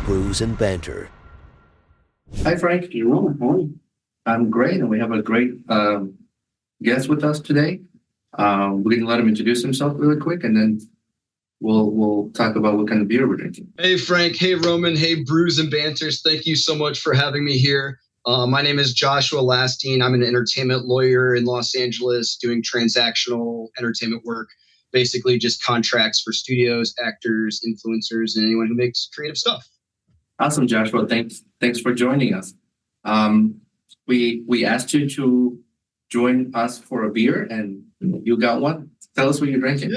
Brews and Banter. Hi, Frank. Jerome, how are you? I'm great, and we have a great guest with us today. We're going to let him introduce himself really quick, and then we'll talk about what kind of beer we're drinking. Hey, Frank. Hey, Roman. Hey, Brews and Banters. Thank you so much for having me here. My name is Joshua Lastine. I'm an entertainment lawyer in Los Angeles doing transactional entertainment work, basically just contracts for studios, actors, influencers, and anyone who makes creative stuff. Awesome, Joshua. Thanks for joining us. We asked you to join us for a beer, and you got one. Tell us what you're drinking.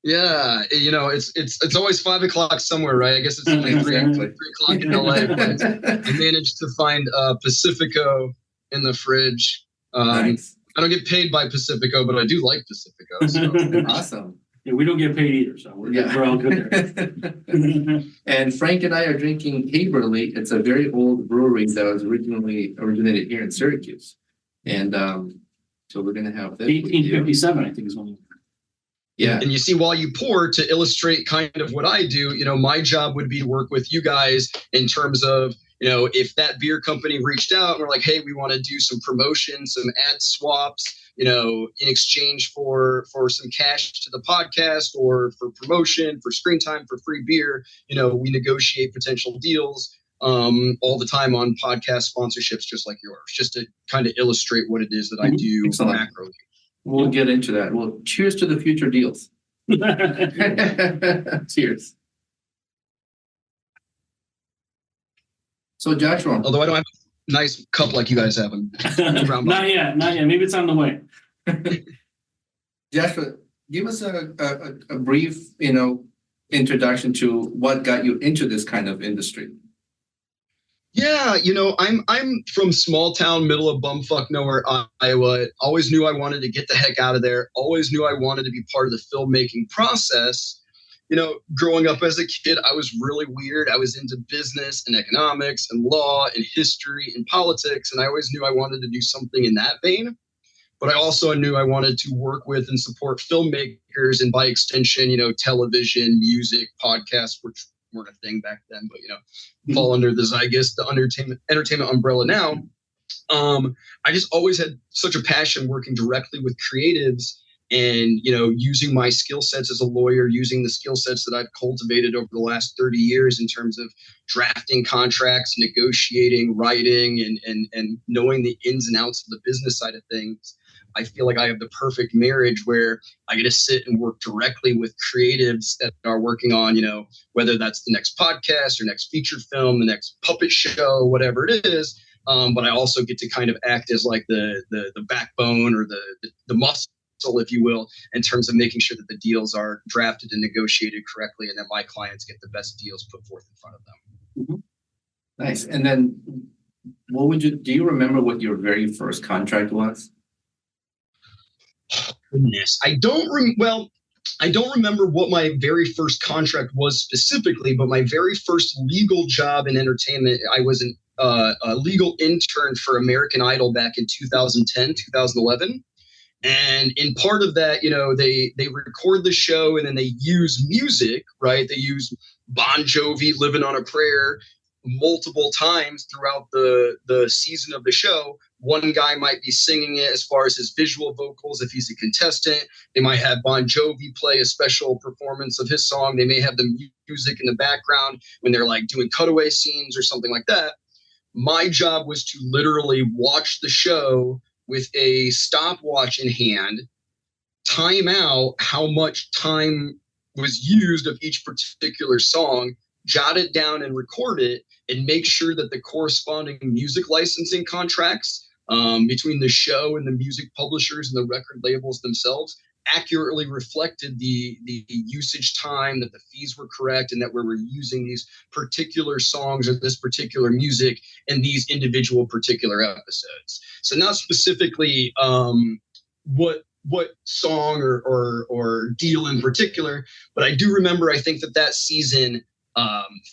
Yeah. You know, it's always 5 o'clock somewhere, right? I guess it's only 3 o'clock in LA. But I managed to find Pacifico in the fridge. Nice. I don't get paid by Pacifico, but I do like Pacifico. So. Awesome. Yeah, we don't get paid either, so we're all good there. And Frank and I are drinking Haberle. It's a very old brewery that was originated here in Syracuse. And so we're going to have this. 1857, I think is one. Yeah. And you see, while you pour, to illustrate kind of what I do, you know, my job would be to work with you guys in terms of, you know, if that beer company reached out and we're like, hey, we want to do some promotion, some ad swaps, you know, in exchange for some cash to the podcast or for promotion, for screen time, for free beer, you know, we negotiate potential deals all the time on podcast sponsorships, just like yours, just to kind of illustrate what it is that I do macroly. We'll get into that. Well, cheers to the future deals. Cheers. So, Joshua. Although I don't have a nice cup like you guys have. Not yet. Maybe it's on the way. Joshua, give us a brief, introduction to what got you into this kind of industry. Yeah, you know, I'm from small town, middle of bumfuck nowhere, Iowa. Always knew I wanted to get the heck out of there. Always knew I wanted to be part of the filmmaking process. You know, growing up as a kid, I was really weird. I was into business and economics and law and history and politics, and I always knew I wanted to do something in that vein. But I also knew I wanted to work with and support filmmakers, and by extension, you know, television, music, podcasts, which weren't a thing back then, but, you know, fall under the Zygus, the entertainment umbrella now. I just always had such a passion working directly with creatives and, you know, using my skill sets as a lawyer, using the skill sets that I've cultivated over the last 30 years in terms of drafting contracts, negotiating, writing, and knowing the ins and outs of the business side of things. I feel like I have the perfect marriage where I get to sit and work directly with creatives that are working on, you know, whether that's the next podcast or next feature film, the next puppet show, whatever it is. But I also get to kind of act as like the backbone or the muscle, if you will, in terms of making sure that the deals are drafted and negotiated correctly and that my clients get the best deals put forth in front of them. Mm-hmm. Nice. And then do you remember what your very first contract was? Goodness. I don't remember what my very first contract was specifically, but my very first legal job in entertainment, I was a legal intern for American Idol back in 2010, 2011. And in part of that, you know, they record the show and then they use music, right? They use Bon Jovi, Living on a Prayer, multiple times throughout the season of the show. One guy might be singing it as far as his visual vocals. If he's a contestant, they might have Bon Jovi play a special performance of his song. They may have the music in the background when they're like doing cutaway scenes or something like that. My job was to literally watch the show with a stopwatch in hand, time out how much time was used of each particular song, jot it down and record it, and make sure that the corresponding music licensing contracts between the show and the music publishers and the record labels themselves accurately reflected the usage time, that the fees were correct, and that we were using these particular songs or this particular music in these individual particular episodes. So not specifically what song or deal in particular, but I do remember, I think that season,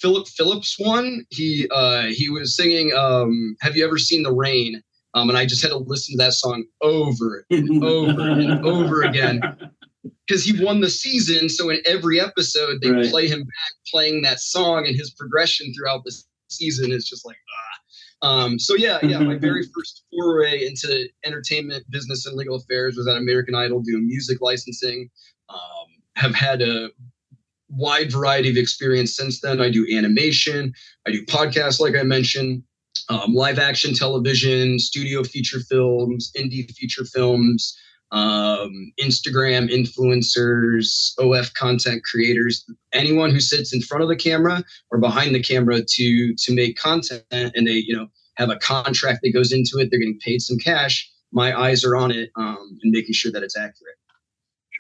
Philip Phillips won. He was singing Have You Ever Seen the Rain? And I just had to listen to that song over and over and over again. because he won the season. So in every episode, they play him back playing that song, and his progression throughout the season is just like, so my very first foray into entertainment, business, and legal affairs was at American Idol doing music licensing. Have had a wide variety of experience since then. I do animation, I do podcasts, like I mentioned, live action television, studio feature films, indie feature films, Instagram influencers, OF content creators, anyone who sits in front of the camera or behind the camera to make content, and they, have a contract that goes into it. They're getting paid some cash. My eyes are on it, and making sure that it's accurate.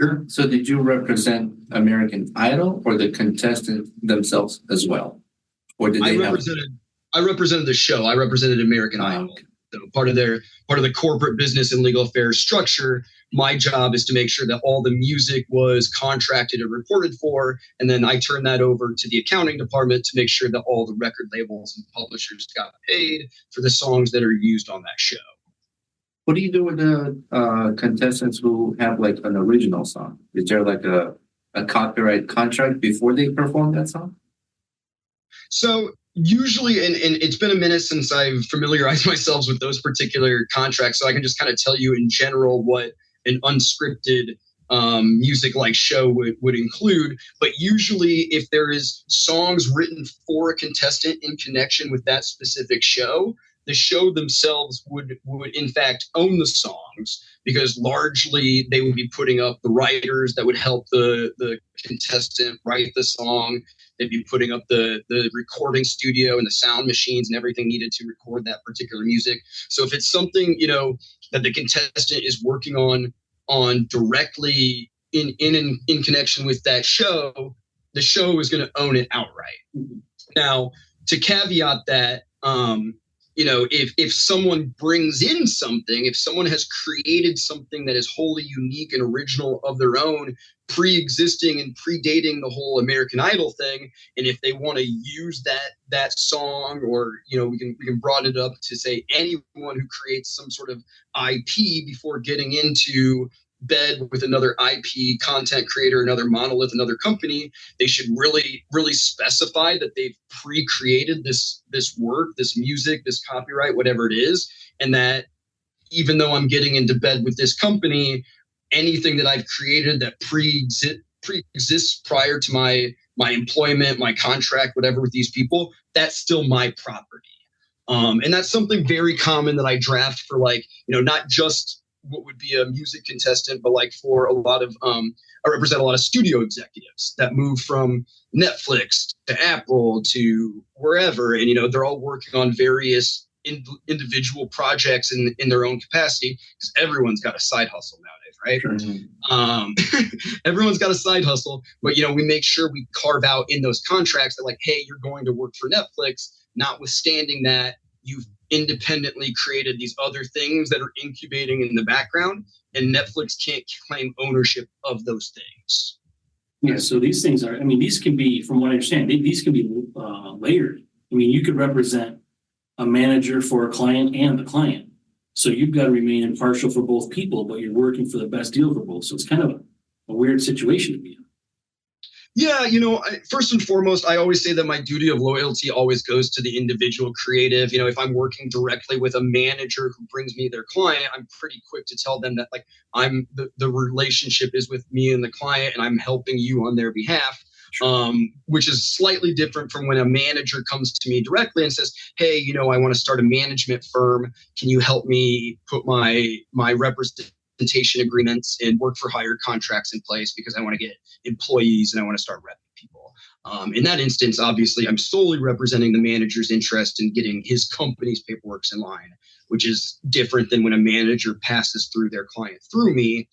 Sure. So did you represent American Idol or the contestants themselves as well? Or did they I represented the show. I represented American Idol. Okay. So part of the corporate business and legal affairs structure, my job is to make sure that all the music was contracted and reported for, and then I turn that over to the accounting department to make sure that all the record labels and publishers got paid for the songs that are used on that show. What do you do with the contestants who have like an original song? Is there like a copyright contract before they perform that song? So usually, and it's been a minute since I've familiarized myself with those particular contracts, so I can just kind of tell you in general what an unscripted music-like show would include. But usually, if there is songs written for a contestant in connection with that specific show, the show themselves would in fact own the songs, because largely they would be putting up the writers that would help the contestant write the song. They'd be putting up the recording studio and the sound machines and everything needed to record that particular music. So if it's something, that the contestant is working on directly in connection with that show, the show is going to own it outright. Now, to caveat that, if someone brings in something, if someone has created something that is wholly unique and original of their own, pre-existing and predating the whole American Idol thing, and if they want to use that song, or we can broaden it up to say anyone who creates some sort of IP before getting into bed with another IP content creator, another monolith, another company, they should really, really specify that they've pre-created this work, this music, this copyright, whatever it is, and that even though I'm getting into bed with this company, anything that I've created that pre-exists prior to my employment, my contract, whatever with these people, that's still my property. And that's something very common that I draft for, not just what would be a music contestant, but like for a lot of, I represent a lot of studio executives that move from Netflix to Apple to wherever. And, they're all working on various individual projects in their own capacity, because everyone's got a side hustle nowadays, right? Mm-hmm. Everyone's got a side hustle, but, we make sure we carve out in those contracts that, like, hey, you're going to work for Netflix, notwithstanding that you've independently created these other things that are incubating in the background, and Netflix can't claim ownership of those things. Yeah, so these things are, these can be, from what I understand, these can be layered. You could represent a manager for a client and the client. So you've got to remain impartial for both people, but you're working for the best deal for both. So it's kind of a weird situation to be in. Yeah, first and foremost, I always say that my duty of loyalty always goes to the individual creative. If I'm working directly with a manager who brings me their client, I'm pretty quick to tell them that, like, I'm the relationship is with me and the client, and I'm helping you on their behalf. Which is slightly different from when a manager comes to me directly and says, hey, I want to start a management firm. Can you help me put my representation agreements and work for hire contracts in place, because I want to get employees and I want to start repping people. In that instance, obviously, I'm solely representing the manager's interest in getting his company's paperwork in line, which is different than when a manager passes through their client through me,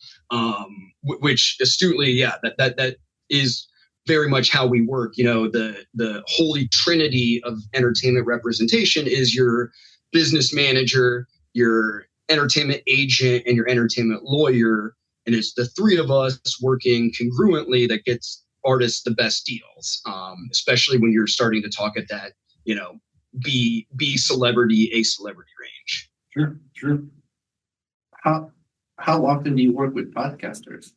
which astutely, that is very much how we work. The holy trinity of entertainment representation is your business manager, your entertainment agent, and your entertainment lawyer. And it's the three of us working congruently that gets artists the best deals, especially when you're starting to talk at that, B celebrity, A celebrity range. Sure. How often do you work with podcasters?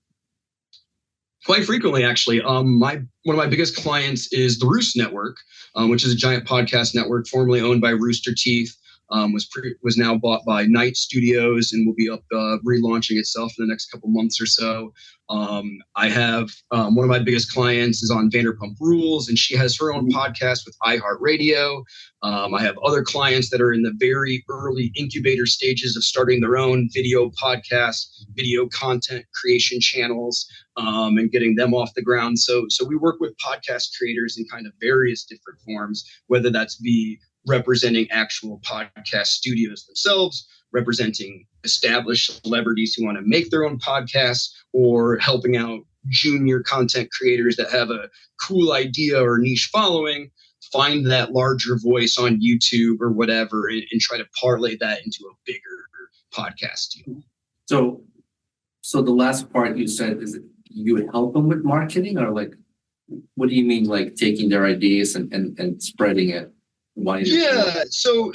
Quite frequently, actually. One of my biggest clients is the Roost Network, which is a giant podcast network formerly owned by Rooster Teeth. Was now bought by Night Studios and will be up relaunching itself in the next couple months or so. I have one of my biggest clients is on Vanderpump Rules, and she has her own podcast with iHeartRadio. I have other clients that are in the very early incubator stages of starting their own video podcasts, video content creation channels, and getting them off the ground. So we work with podcast creators in kind of various different forms, whether that's be representing actual podcast studios themselves, representing established celebrities who want to make their own podcasts, or helping out junior content creators that have a cool idea or niche following, find that larger voice on YouTube or whatever, and try to parlay that into a bigger podcast deal. So the last part you said is that you would help them with marketing, or like, what do you mean, like taking their ideas and spreading it? Yeah. So,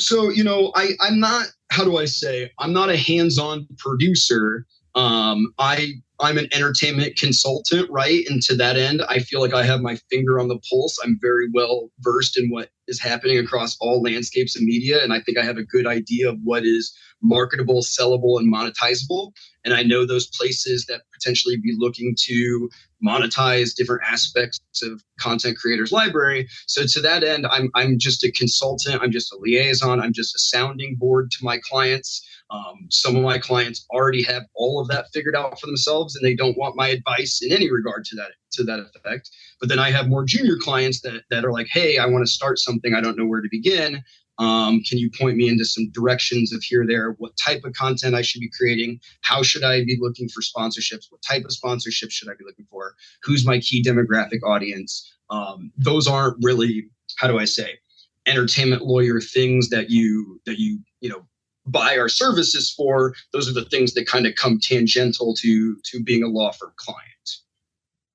I'm not, how do I say, I'm not a hands-on producer. I'm an entertainment consultant, right? And to that end, I feel like I have my finger on the pulse. I'm very well versed in what is happening across all landscapes of media. And I think I have a good idea of what is marketable, sellable, and monetizable. And I know those places that potentially be looking to monetize different aspects of content creators' library. So to that end, I'm just a consultant. I'm just a liaison. I'm just a sounding board to my clients. Some of my clients already have all of that figured out for themselves, and they don't want my advice in any regard to that effect. But then I have more junior clients that are like, hey, I want to start something. I don't know where to begin. Can you point me into some directions of here or there? What type of content I should be creating? How should I be looking for sponsorships? What type of sponsorships should I be looking for? Who's my key demographic audience? Those aren't really, how do I say, entertainment lawyer things that you buy our services for. Those are the things that kind of come tangential to being a law firm client.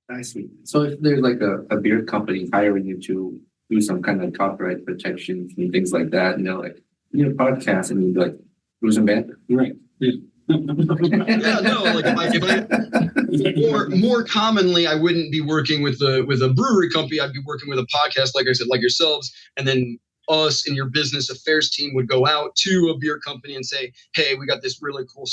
I see. So if there's like a beer company hiring you to do some kind of copyright protection and things like that, and they're like, you know, podcast, and you'd be like, Brews Banter. Right. Yeah. Yeah, no, like or more commonly, I wouldn't be working with a brewery company. I'd be working with a podcast, like I said, like yourselves, and then us and your business affairs team would go out to a beer company and say, hey, we got this really cool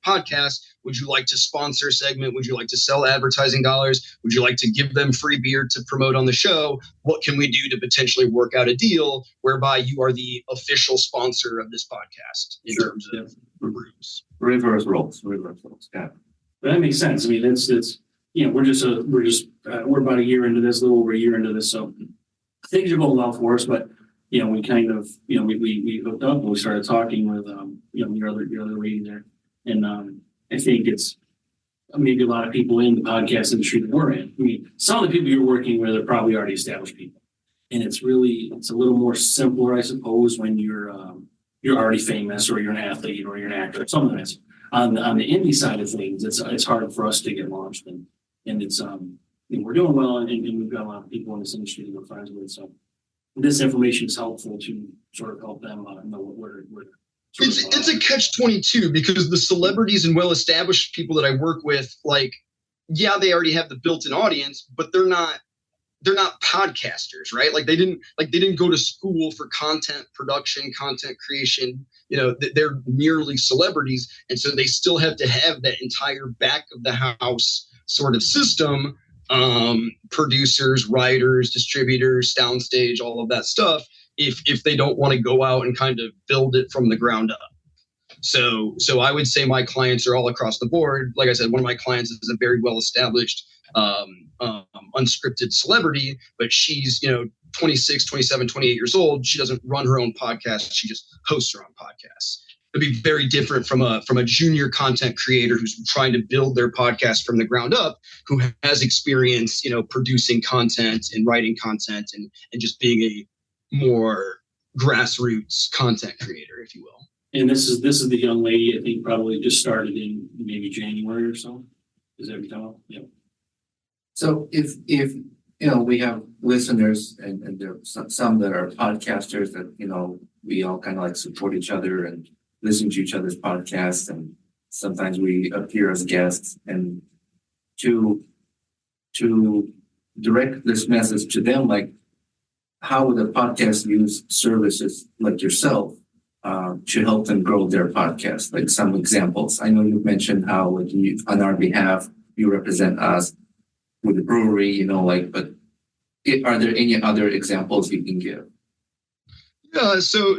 podcast. Would you like to sponsor a segment? Would you like to sell advertising dollars? Would you like to give them free beer to promote on the show? What can we do to potentially work out a deal whereby you are the official sponsor of this podcast in terms of brews? Reverse roles. Yeah. But that makes sense. I mean, it's we're about a year into this, a little over a year into this, so things are going well for us. But we kind of, we hooked up and we started talking with, your other lady there. And I think it's maybe a lot of people in the podcast industry that we're in. I mean, some of the people you're working with are probably already established people. And it's a little more simpler, I suppose, when you're already famous, or you're an athlete, or you're an actor, something that's on the indie side of things. It's hard for us to get launched, and it's we're doing well, and we've got a lot of people in this industry that we're friends with. So this information is helpful to sort of help them know what we're it's a catch-22, because the celebrities and well-established people that I work with, like, yeah, they already have the built-in audience, but they're not podcasters, right? Like they didn't go to school for content production, content creation. They're merely celebrities, and so they still have to have that entire back of the house sort of system. Producers, writers, distributors, downstage, all of that stuff, if they don't want to go out and kind of build it from the ground up. So I would say my clients are all across the board. Like I said, one of my clients is a very well-established unscripted celebrity, but she's 26, 27, 28 years old. She doesn't run her own podcast. She just hosts her own podcasts. It'd be very different from a junior content creator who's trying to build their podcast from the ground up, who has experience, producing content and writing content and just being a more grassroots content creator, if you will. And this is the young lady, I think, probably just started in maybe January or so. Is that what? Yeah. So if we have listeners and there are some that are podcasters that we all kind of like support each other and listen to each other's podcasts, and sometimes we appear as guests, and to to direct this message to them, like how would a podcast use services like yourself to help them grow their podcast? Like some examples. I know you've mentioned how like you, on our behalf, you represent us with the brewery, but are there any other examples you can give? Yeah, so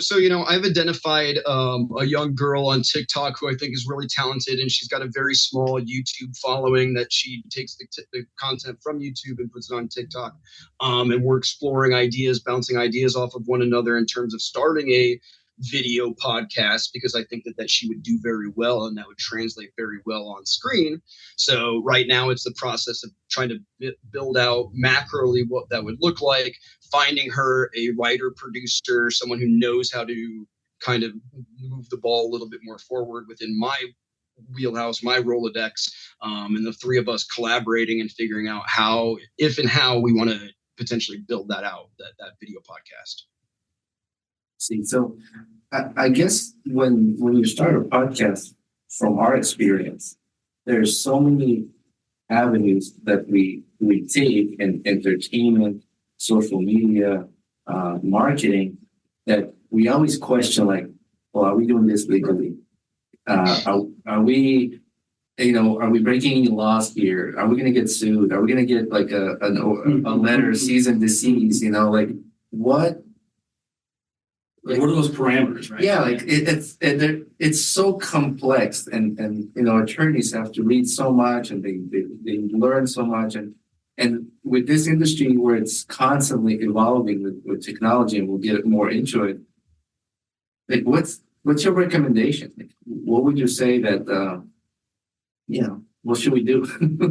I've identified a young girl on TikTok who I think is really talented, and she's got a very small YouTube following that she takes the content from YouTube and puts it on TikTok. And we're exploring ideas, bouncing ideas off of one another in terms of starting a video podcast, because I think that she would do very well and that would translate very well on screen. So right now it's the process of trying to build out macroly what that would look like, finding her a writer, producer, someone who knows how to kind of move the ball a little bit more forward within my wheelhouse, my Rolodex, and the three of us collaborating and figuring out how we want to potentially build that out, that video podcast. See, so I guess when you start a podcast, from our experience, there's so many avenues that we take in entertainment, social media, marketing, that we always question, like, well, are we doing this legally? Are we breaking any laws here? Are we going to get sued? Are we going to get like a letter, cease and desist? What are those parameters, right? Yeah, like it's so complex, and attorneys have to read so much, and they learn so much, and with this industry where it's constantly evolving with technology, and we'll get more into it. Like, what's your recommendation? Like, what would you say that what should we do?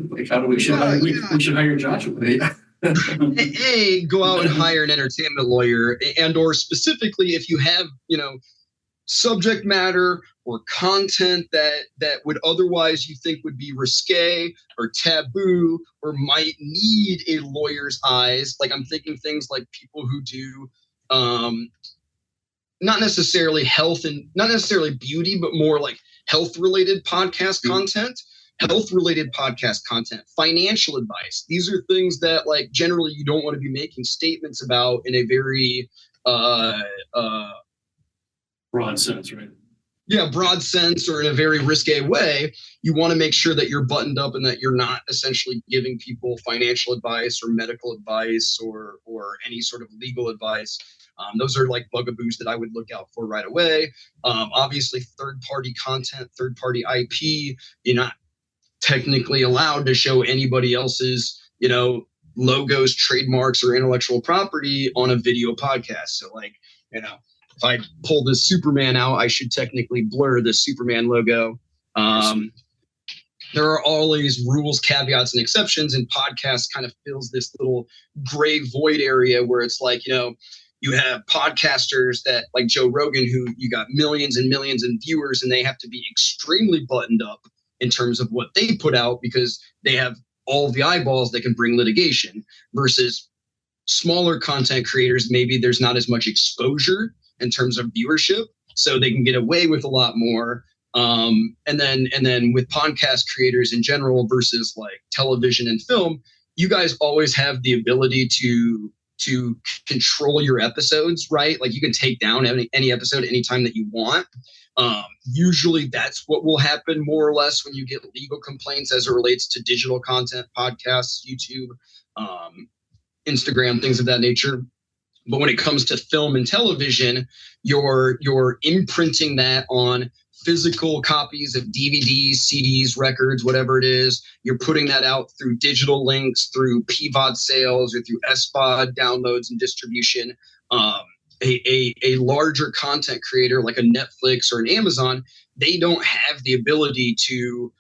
Like, how do we? We should hire Joshua. Yeah. Go out and hire an entertainment lawyer, and or specifically if you have subject matter or content that would otherwise you think would be risque or taboo or might need a lawyer's eyes. Like, I'm thinking things like people who do not necessarily health and not necessarily beauty, but more like health related podcast content. Health-related podcast content, financial advice. These are things that, like, generally you don't want to be making statements about in a very broad sense, right? Yeah, broad sense, or in a very risque way. You want to make sure that you're buttoned up and that you're not essentially giving people financial advice or medical advice or any sort of legal advice. Those are like bugaboos that I would look out for right away. Obviously, third-party content, third-party IP. You're not technically allowed to show anybody else's, logos, trademarks, or intellectual property on a video podcast. So, like, if I pull this Superman out, I should technically blur the Superman logo. There are all these rules, caveats, and exceptions, and podcasts kind of fills this little gray void area where it's like, you have podcasters that, like Joe Rogan, who you got millions and millions of viewers, and they have to be extremely buttoned up in terms of what they put out because they have all the eyeballs that can bring litigation, versus smaller content creators. Maybe there's not as much exposure in terms of viewership, so they can get away with a lot more. And then with podcast creators in general versus like television and film, you guys always have the ability to control your episodes, right? Like, you can take down any episode anytime that you want. Usually that's what will happen more or less when you get legal complaints as it relates to digital content, podcasts, YouTube, Instagram, things of that nature. But when it comes to film and television, you're imprinting that on physical copies of DVDs, CDs, records, whatever it is. You're putting that out through digital links, through PVOD sales, or through SVOD downloads and distribution. A larger content creator like a Netflix or an Amazon, they don't have the ability to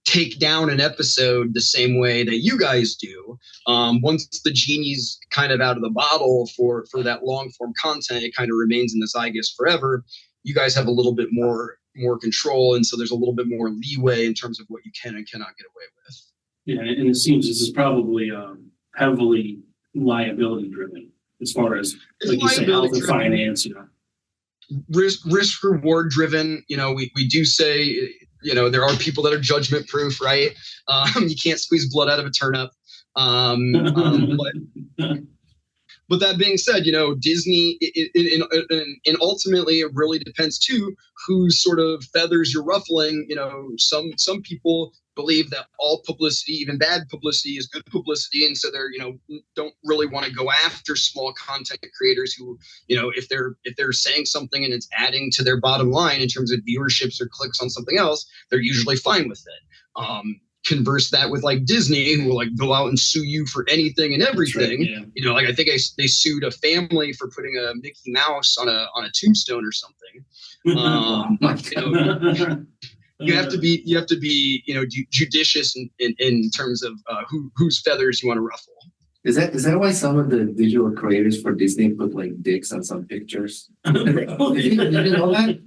take down an episode the same way that you guys do. Once the genie's kind of out of the bottle for that long form content, it kind of remains in the zeitgeist forever. You guys have a little bit more control, and so there's a little bit more leeway in terms of what you can and cannot get away with. Yeah, and it seems this is probably heavily liability driven as far as, like you say, health and finance. Risk reward driven. We do say, there are people that are judgment proof, right? You can't squeeze blood out of a turnip. But that being said, Disney, and ultimately it really depends too whose sort of feathers you're ruffling. Some people believe that all publicity, even bad publicity, is good publicity, and so they're don't really want to go after small content creators who, if they're saying something and it's adding to their bottom line in terms of viewerships or clicks on something else, they're usually fine with it. Converse that with like Disney, who will like go out and sue you for anything and everything. Right, yeah. Like I think they sued a family for putting a Mickey Mouse on a tombstone or something. You have to be judicious in terms of whose feathers you want to ruffle. Is that why some of the digital creators for Disney put like dicks on some pictures? Did you know that?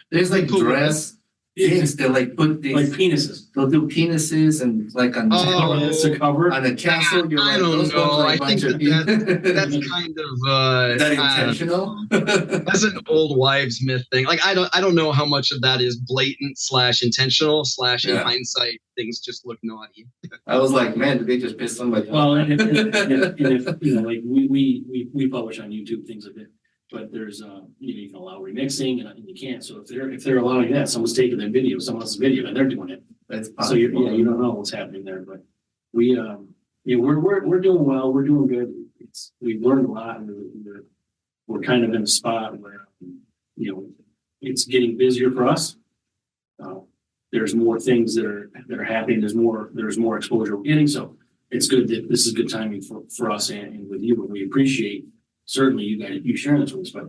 There's like dress. Things they like put these like penises. They'll do penises and like on to cover on a castle. You're I don't know. I think that's kind of is that intentional? That's an old wives' myth thing. Like I don't know how much of that is blatant / intentional / in hindsight things just look naughty. I was like, man, did they just piss somebody off? Well, and if like we publish on YouTube things like that. But there's you can allow remixing and you can't. So if they're allowing that, someone's taking their video, someone else's video, and they're doing it. That's so you don't know what's happening there. But we're doing well. We're doing good. We've learned a lot, and we're kind of in a spot where it's getting busier for us. There's more things that are happening. There's more exposure we're getting. So it's good that this is good timing for us and with you, and we appreciate. Certainly, you sharing this with us, but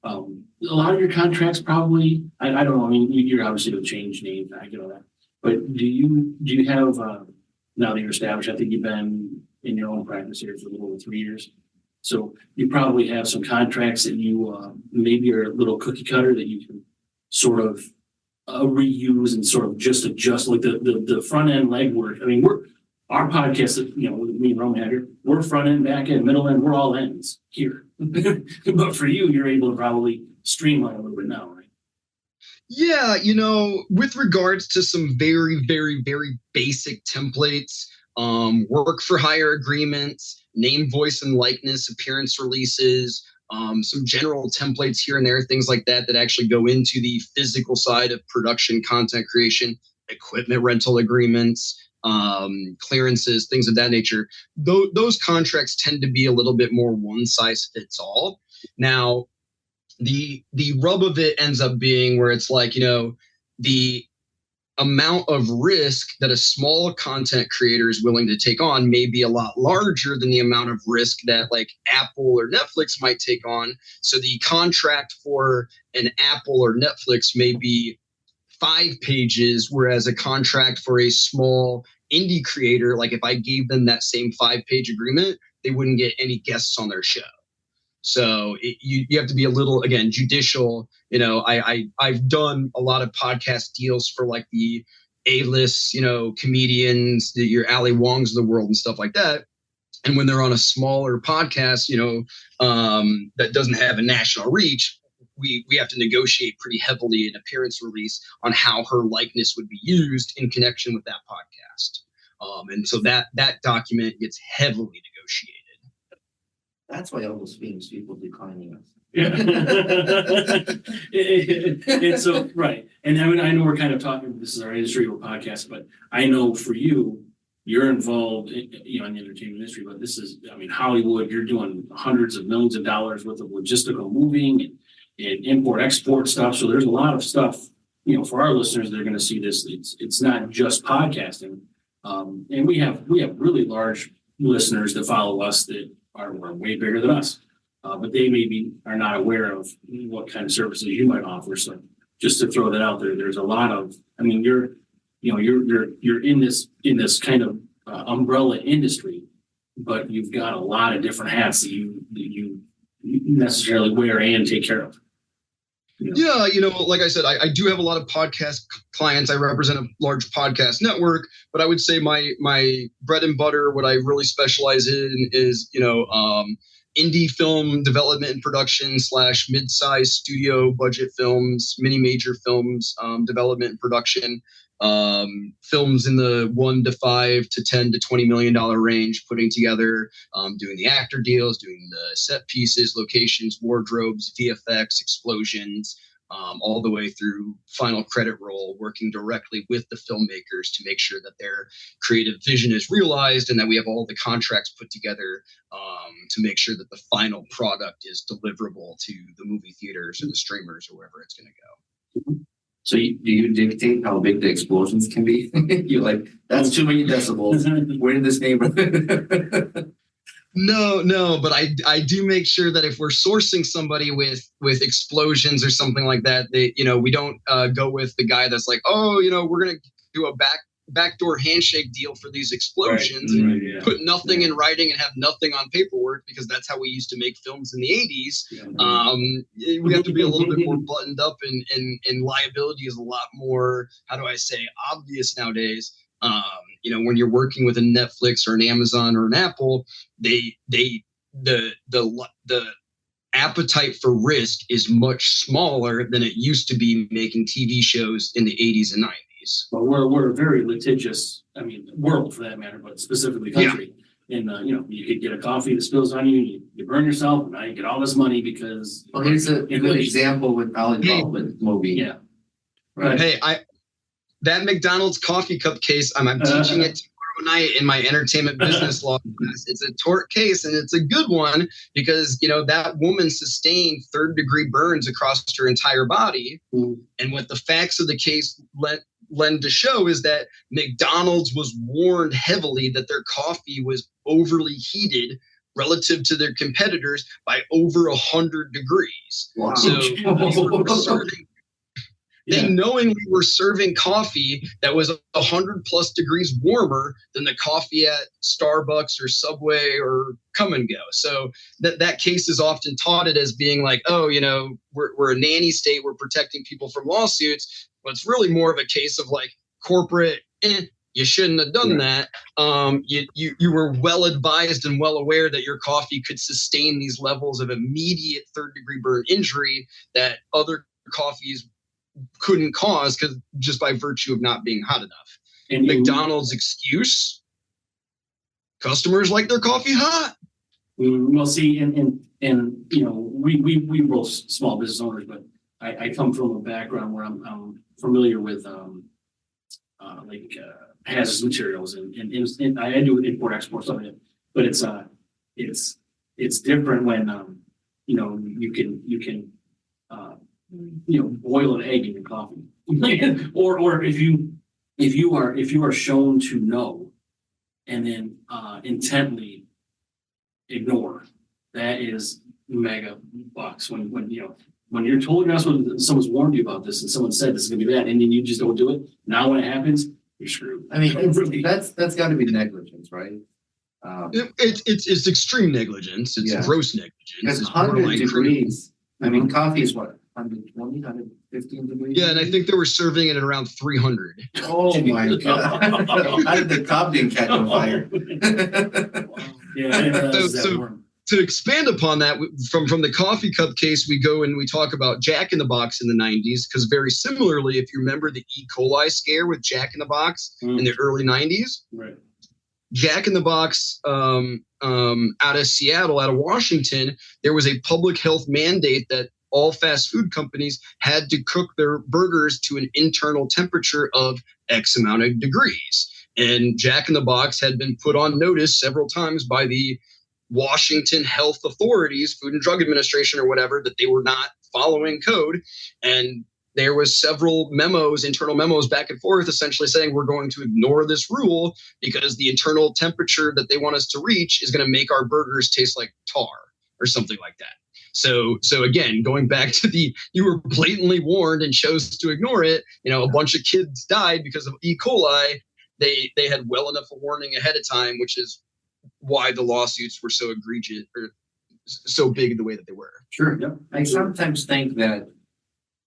a lot of your contracts probably, I don't know. I mean, you're obviously going to change names. I get all that, but do you have now that you're established? I think you've been in your own practice here for a little over 3 years, so you probably have some contracts that you maybe are a little cookie cutter that you can sort of reuse and sort of just adjust, like the front end legwork. I mean, our podcast, me and Roman had here, we're front end, back end, middle end, we're all ends here. But for you, you're able to probably streamline a little bit now, right? Yeah, with regards to some very, very, very basic templates, work for hire agreements, name, voice, and likeness, appearance releases, some general templates here and there, things like that actually go into the physical side of production, content creation, equipment rental agreements, clearances, things of that nature. Those contracts tend to be a little bit more one size fits all. Now, the rub of it ends up being where it's like, the amount of risk that a small content creator is willing to take on may be a lot larger than the amount of risk that like Apple or Netflix might take on. So the contract for an Apple or Netflix may be 5 pages, whereas a contract for a small indie creator, like if I gave them that same 5-page agreement, they wouldn't get any guests on their show. So you have to be a little, again, judicial. I've done a lot of podcast deals for like the A-list, comedians, your Ali Wongs of the world and stuff like that. And when they're on a smaller podcast, that doesn't have a national reach, we have to negotiate pretty heavily an appearance release on how her likeness would be used in connection with that podcast. And so that document gets heavily negotiated. That's why all those famous people declining us. Yeah. It's so right. And I mean, I know we're kind of talking, this is our industry or podcast, but I know for you, you're involved in the entertainment industry, but this is, Hollywood, you're doing hundreds of millions of dollars worth of logistical moving and import export stuff. So there's a lot of stuff, for our listeners, they're going to see this. It's not just podcasting. And we have really large listeners that follow us that are way bigger than us. But they maybe are not aware of what kind of services you might offer. So just to throw that out there, there's a lot of, you're in this kind of umbrella industry, but you've got a lot of different hats that you necessarily wear and take care of. Yeah, like I said, I do have a lot of podcast clients. I represent a large podcast network, but I would say my bread and butter, what I really specialize in is, indie film development and production / mid-size studio budget films, mini major films, development and production. films in the $1 to $5 to $10 to $20 million range, putting together, doing the actor deals, doing the set pieces, locations, wardrobes, VFX, explosions, all the way through final credit roll, working directly with the filmmakers to make sure that their creative vision is realized and that we have all the contracts put together to make sure that the final product is deliverable to the movie theaters or the streamers or wherever it's going to go. So do you dictate how big the explosions can be? You're like, that's too many decibels. We're in this neighborhood. No, but I do make sure that if we're sourcing somebody with explosions or something like that, we don't go with the guy that's like, oh, we're gonna do a backdoor handshake deal for these explosions and put nothing in writing and have nothing on paperwork, because that's how we used to make films in the 80s. We have to be a little bit more buttoned up, and liability is a lot more, how do I say, obvious nowadays. When you're working with a Netflix or an Amazon or an Apple, the appetite for risk is much smaller than it used to be making TV shows in the 80s and 90s. But we're a very litigious, world for that matter, but specifically country. Yeah. And you could get a coffee that spills on you, you burn yourself, and now you get all this money because. Well, here's a good example with Alec Baldwin movie. Yeah. Right. Hey, that McDonald's coffee cup case, I'm teaching it tomorrow night in my entertainment business law class. It's a tort case, and it's a good one because, that woman sustained third-degree burns across her entire body. Mm. And what the facts of the case lend to show is that McDonald's was warned heavily that their coffee was overly heated relative to their competitors by over 100 degrees. Wow. So they knowingly were serving coffee that was 100 plus degrees warmer than the coffee at Starbucks or Subway or Come and Go. So that case is often touted as being like, oh, we're a nanny state, we're protecting people from lawsuits. But it's really more of a case of like corporate, you shouldn't have done that. You were well advised and well aware that your coffee could sustain these levels of immediate third-degree burn injury that other coffees couldn't cause, because just by virtue of not being hot enough. And McDonald's excuse: customers like their coffee hot. Well, see, and we both small business owners, but I come from a background where I'm familiar with hazardous materials and I do import export stuff, but it's different when you can boil an egg in your coffee, or if you are shown to know and then intently ignore, that is mega bucks. When you're told you're not supposed to, someone's warned you about this and someone said this is gonna be bad, and then you just don't do it. Now when it happens, you're screwed. That's got to be negligence, right? It's extreme negligence. It's gross negligence. It's 100 degrees. Coffee is what, 120, 115 degrees? Yeah, and I think they were serving it at around 300. Oh my God. How did the cob didn't catch on fire? To expand upon that, from the coffee cup case, we go and we talk about Jack in the Box in the 90s, because very similarly, if you remember the E. coli scare with Jack in the Box in the early 90s, right. Jack in the Box out of Seattle, out of Washington, there was a public health mandate that all fast food companies had to cook their burgers to an internal temperature of X amount of degrees. And Jack in the Box had been put on notice several times by the Washington health authorities, Food and Drug Administration or whatever, that they were not following code. And there was several memos, internal memos back and forth, essentially saying we're going to ignore this rule because the internal temperature that they want us to reach is going to make our burgers taste like tar or something like that. So again, going back to you were blatantly warned and chose to ignore it. A bunch of kids died because of E. coli. They had well enough a warning ahead of time, which is why the lawsuits were so egregious or so big the way that they were. Sure. Yep. I sometimes think that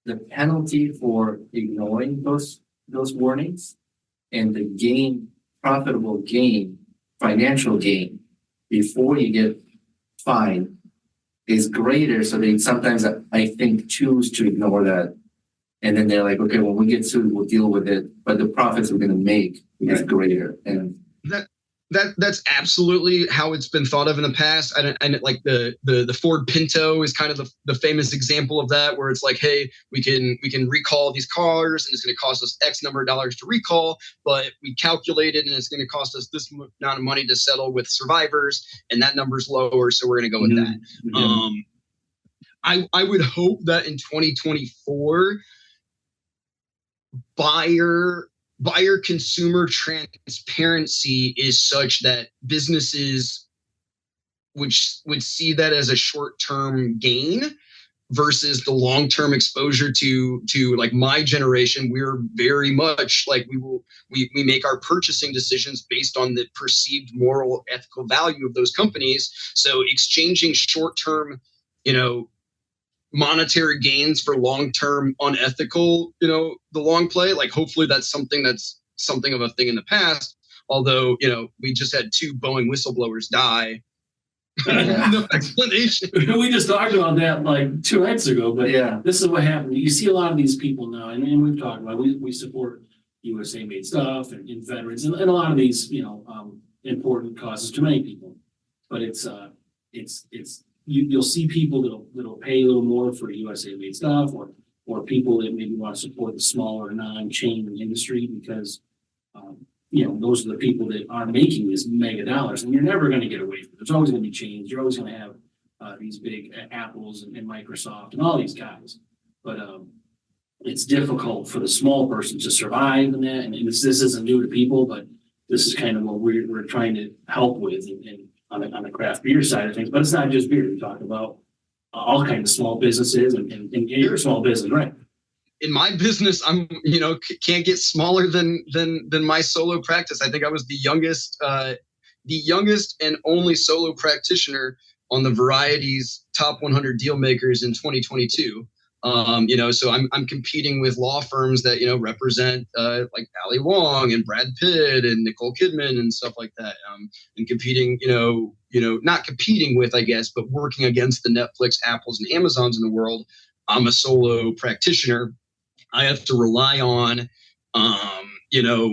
the penalty for ignoring those warnings and the profitable gain, financial gain, before you get fined is greater. So they sometimes, I think, choose to ignore that And then they're like, okay, when we get sued, we'll deal with it, but the profits we're going to make is greater. And that's absolutely how it's been thought of in the past. And like the Ford Pinto is kind of the famous example of that, where it's like, hey, we can recall these cars and it's going to cost us X number of dollars to recall, but we calculated and it's going to cost us this amount of money to settle with survivors, and that number's lower, so we're going to go with that. I would hope that in 2024, buyer consumer transparency is such that businesses would see that as a short-term gain versus the long-term exposure to like my generation. We're very much like we make our purchasing decisions based on the perceived moral, ethical value of those companies. So exchanging short-term, monetary gains for long-term unethical, the long play, like hopefully that's something of a thing in the past. Although, we just had 2 Boeing whistleblowers die. No explanation. We just talked about that like 2 nights ago, but this is what happened. You see a lot of these people now, and we've talked about we support USA made stuff and veterans and a lot of these, important causes to many people. But you'll see people that'll pay a little more for USA made stuff, or people that maybe want to support the smaller non-chain industry because those are the people that are making this mega dollars, and you're never going to get away from it. There's always going to be change. You're always going to have these big Apples and Microsoft and all these guys, but it's difficult for the small person to survive in that. And this isn't new to people, but this is kind of what we're trying to help with and on the craft beer side of things. But it's not just beer. We talk about all kinds of small businesses and your small business, right? In my business, I'm, can't get smaller than my solo practice. I think I was the youngest and only solo practitioner on the Variety's top 100 deal makers in 2022. So I'm competing with law firms that, represent like Ali Wong and Brad Pitt and Nicole Kidman and stuff like that. And competing, not competing with, I guess, but working against the Netflix, Apples, and Amazons in the world. I'm a solo practitioner. I have to rely on,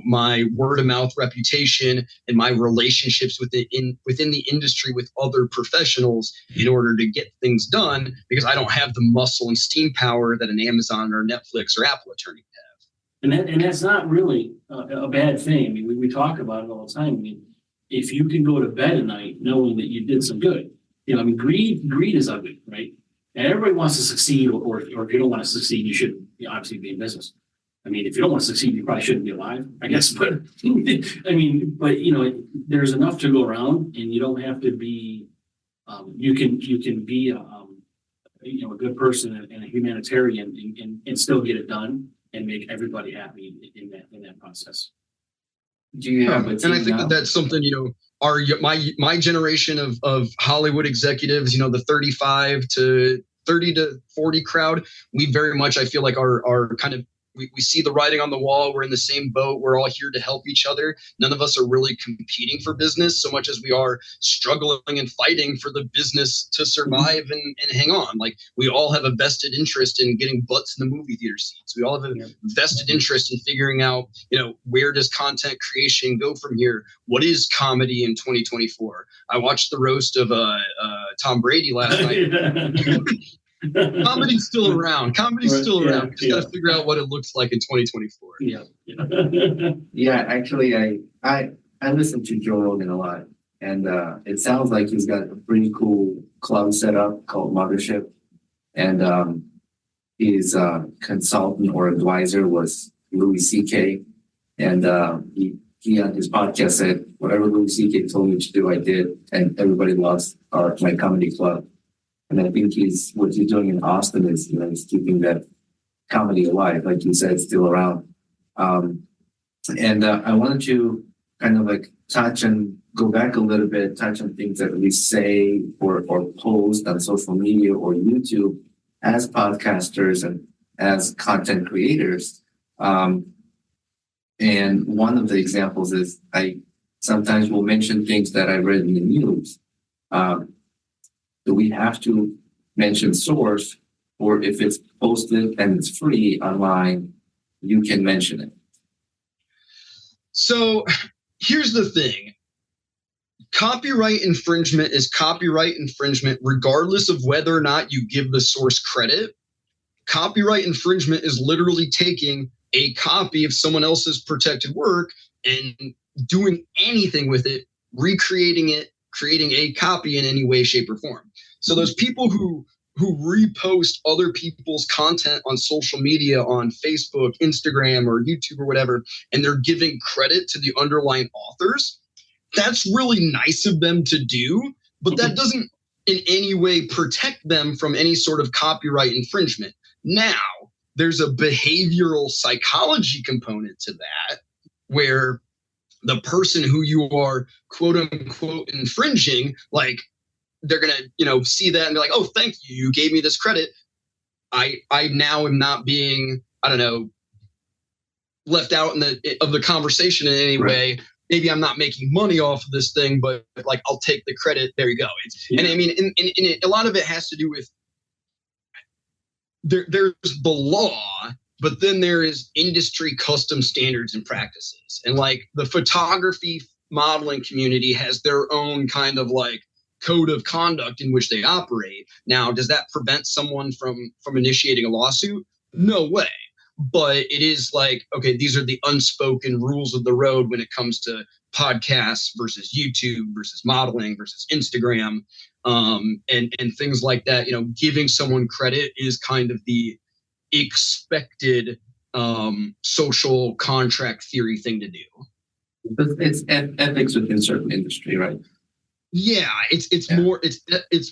my word of mouth reputation and my relationships within the industry with other professionals in order to get things done, because I don't have the muscle and steam power that an Amazon or Netflix or Apple attorney have. And that's not really a bad thing. I mean, we talk about it all the time. I mean, if you can go to bed at night knowing that you did some good, greed is ugly, right? And everybody wants to succeed, or if you don't want to succeed, you should obviously be in business. I mean, if you don't want to succeed, you probably shouldn't be alive, I guess. But there's enough to go around, and you don't have to be. You can be a good person and a humanitarian and still get it done and make everybody happy in that process. Do you have a team and I think now? that's something, my generation of Hollywood executives, the 35 to 30 to 40 crowd, we very much, I feel like are kind of, we see the writing on the wall. We're in the same boat. We're all here to help each other. None of us are really competing for business so much as we are struggling and fighting for the business to survive and hang on. Like, we all have a vested interest in getting butts in the movie theater seats. We all have a vested interest in figuring out, where does content creation go from here? What is comedy in 2024? I watched the roast of Tom Brady last night. Comedy's still around. We just got to figure out what it looks like in 2024. Yeah. Actually, I listen to Joe Rogan a lot, and it sounds like he's got a pretty cool club set up called Mothership, and his consultant or advisor was Louis C.K., and he on his podcast said, whatever Louis C.K. told me to do, I did, and everybody loves my comedy club. And I think what he's doing in Austin is, he's keeping that comedy alive, like you said, still around. And I wanted to kind of like touch and go back a little bit, touch on things that we say or post on social media or YouTube as podcasters and as content creators. And one of the examples is I sometimes will mention things that I read in the news. We have to mention source or if it's posted and it's free online, you can mention it? So here's the thing. Copyright infringement is copyright infringement regardless of whether or not you give the source credit. Copyright infringement is literally taking a copy of someone else's protected work and doing anything with it, recreating it, creating a copy in any way, shape, or form. So those people who repost other people's content on social media, on Facebook, Instagram, or YouTube or whatever, and they're giving credit to the underlying authors, that's really nice of them to do, but that doesn't in any way protect them from any sort of copyright infringement. Now, there's a behavioral psychology component to that, where the person who you are quote unquote infringing, like, they're going to, see that and be like, oh, thank you. You gave me this credit. I now am not being, left out of the conversation in any way. Maybe I'm not making money off of this thing, but like, I'll take the credit. There you go. And I mean, a lot of it has to do with there's the law, but then there is industry custom standards and practices. And like the photography modeling community has their own kind of like code of conduct in which they operate. Now, does that prevent someone from initiating a lawsuit? No way. But it is like, okay, these are the unspoken rules of the road when it comes to podcasts versus YouTube versus modeling versus Instagram, and things like that. Giving someone credit is kind of the expected social contract theory thing to do. But it's ethics within certain industry, right? Yeah, it's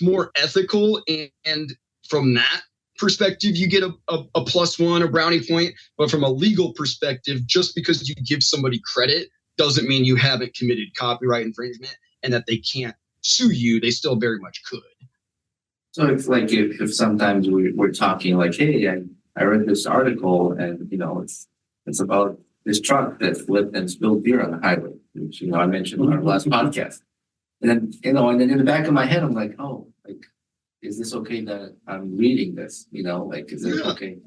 more ethical, and from that perspective, you get a plus one, a brownie point. But from a legal perspective, just because you give somebody credit doesn't mean you haven't committed copyright infringement and that they can't sue you. They still very much could. So it's like if sometimes we're talking like, hey, I read this article and it's about this truck that flipped and spilled beer on the highway, which I mentioned on our last podcast. And then and then in the back of my head, I'm like, oh, like, is this okay that I'm reading this? Is it okay?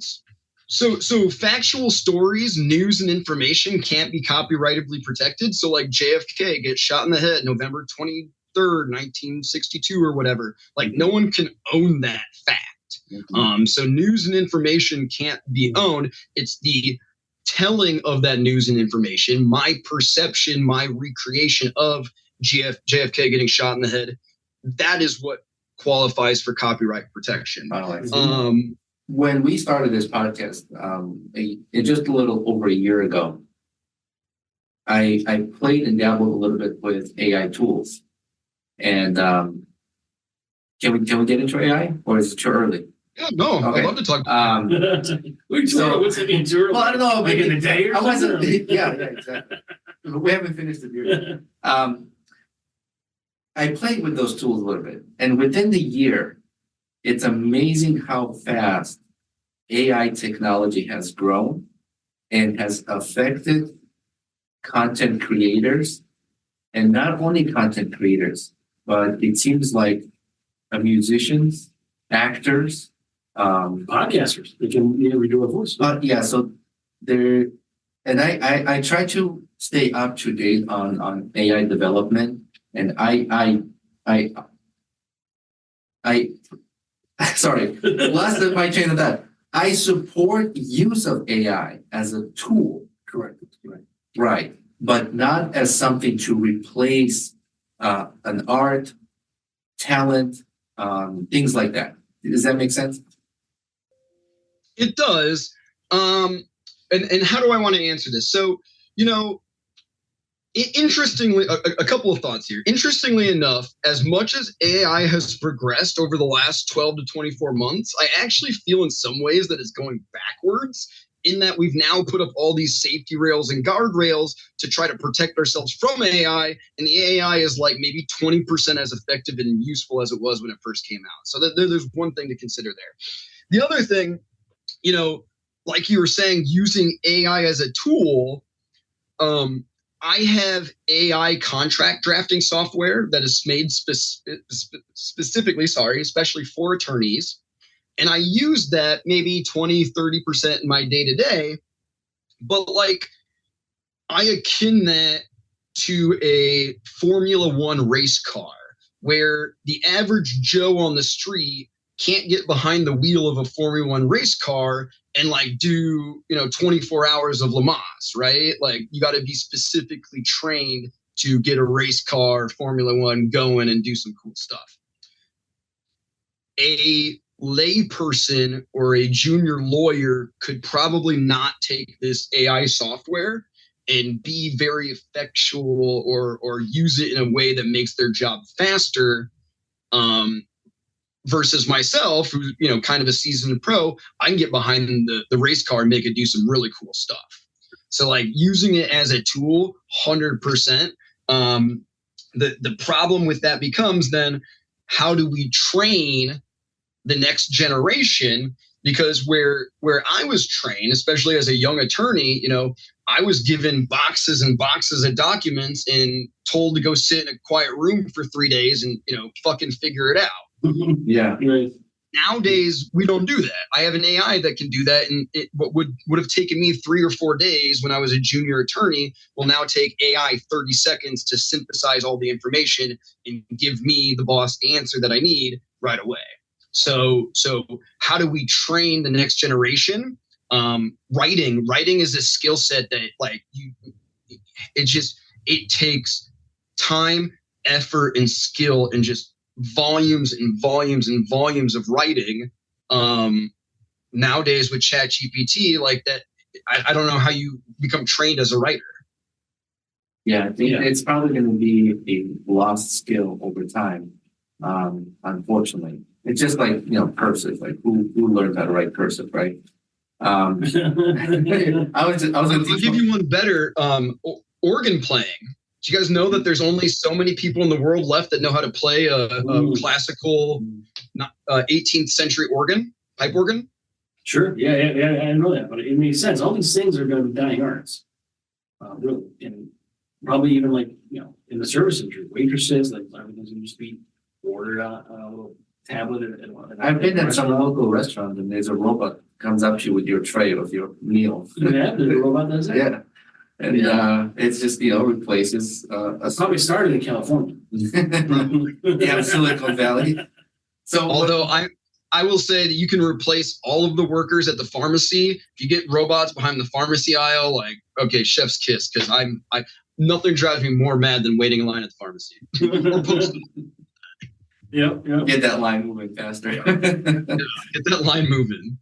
So factual stories, news, and information can't be copyrightedly protected. So like JFK gets shot in the head November 23rd, 1962 or whatever. Like no one can own that fact. Mm-hmm. So news and information can't be owned. It's the telling of that news and information, my perception, my recreation of JFK getting shot in the head. That is what qualifies for copyright protection. When we started this podcast, just a little over a year ago, I played and dabbled a little bit with AI tools. And can we get into AI, or is it too early? Yeah, no, okay. I'd love to talk. What's it mean too early? Well, I don't know. Like in a day or something? Yeah, exactly. We haven't finished the beer. I played with those tools a little bit, and within the year, it's amazing how fast AI technology has grown and has affected content creators, and not only content creators, but it seems like musicians, actors, podcasters. They can redo a voice. Yeah, so there, and I try to stay up to date on AI development. And I sorry, lost my chain of that. I support use of AI as a tool. Correct. Right. But not as something to replace an art, talent, things like that. Does that make sense? It does. And how do I want to answer this? So, interestingly, a couple of thoughts here. Interestingly enough, as much as AI has progressed over the last 12 to 24 months, I actually feel in some ways that it's going backwards, in that we've now put up all these safety rails and guardrails to try to protect ourselves from AI, and the AI is like maybe 20% as effective and useful as it was when it first came out. So there's one thing to consider there. The other thing, like you were saying, using AI as a tool, I have AI contract drafting software that is made specifically, especially for attorneys. And I use that maybe 20, 30% in my day to day. But like, I akin that to a Formula One race car where the average Joe on the street can't get behind the wheel of a Formula One race car and like do, 24 hours of Le Mans, right? Like you got to be specifically trained to get a race car, Formula One going and do some cool stuff. A layperson or a junior lawyer could probably not take this AI software and be very effectual or use it in a way that makes their job faster. Versus myself, who's kind of a seasoned pro, I can get behind the race car and make it do some really cool stuff. So like using it as a tool, 100%. The problem with that becomes then how do we train the next generation? Because where I was trained, especially as a young attorney, I was given boxes and boxes of documents and told to go sit in a quiet room for 3 days and fucking figure it out. Yeah. Right. Nowadays, we don't do that. I have an AI that can do that. And what would have taken me 3 or 4 days when I was a junior attorney will now take AI 30 seconds to synthesize all the information and give me, the boss, the answer that I need right away. So how do we train the next generation? Writing is a skill set that it takes time, effort, and skill, and just volumes and volumes and volumes of writing. Nowadays with ChatGPT, like that, I don't know how you become trained as a writer. Yeah, I think it's probably going to be a lost skill over time. Unfortunately, it's just like cursive. Like who learned how to write cursive, right? I was I'll give you one better. Organ playing. Do you guys know that there's only so many people in the world left that know how to play a classical 18th century organ, pipe organ? Sure. Yeah, I know that, but it makes sense. All these things are going to be dying arts. Really, and probably even like in the service industry, waitresses, like everything's going to just be ordered on a little tablet. I've been at some local restaurants and there's a robot comes up to you with your tray of your meal. Yeah, there's a robot does that. Yeah. And it's just, replaces It's probably started in California. yeah, Silicon Valley. So although I will say that you can replace all of the workers at the pharmacy. If you get robots behind the pharmacy aisle, like, okay, chef's kiss, because nothing drives me more mad than waiting in line at the pharmacy. Yep. Get that line moving faster. Get that line moving.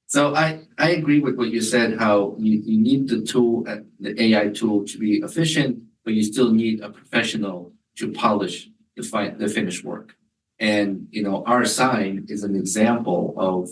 So I agree with what you said, how you need the tool, the AI tool to be efficient, but you still need a professional to polish the finished work. And, our sign is an example of,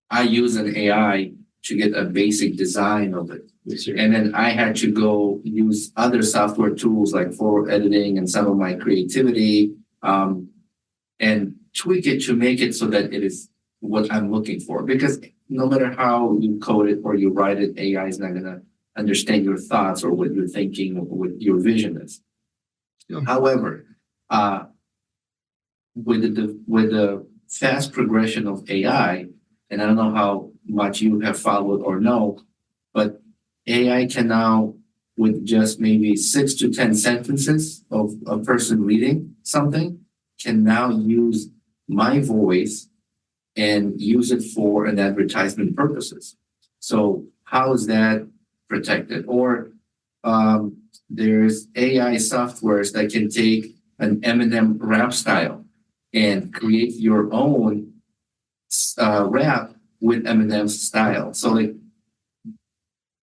I use an AI to get a basic design of it. Yes, sir. And then I had to go use other software tools like photo editing and some of my creativity, and tweak it to make it so that it is what I'm looking for. Because no matter how you code it or you write it, AI is not going to understand your thoughts or what you're thinking or what your vision is. Yeah. However, with the fast progression of AI, and I don't know how much you have followed or know, but AI can now, with just maybe 6 to 10 sentences of a person reading something, can now use my voice and use it for an advertisement purposes. So how is that protected? Or there's AI softwares that can take an Eminem rap style and create your own rap with Eminem's style. So like,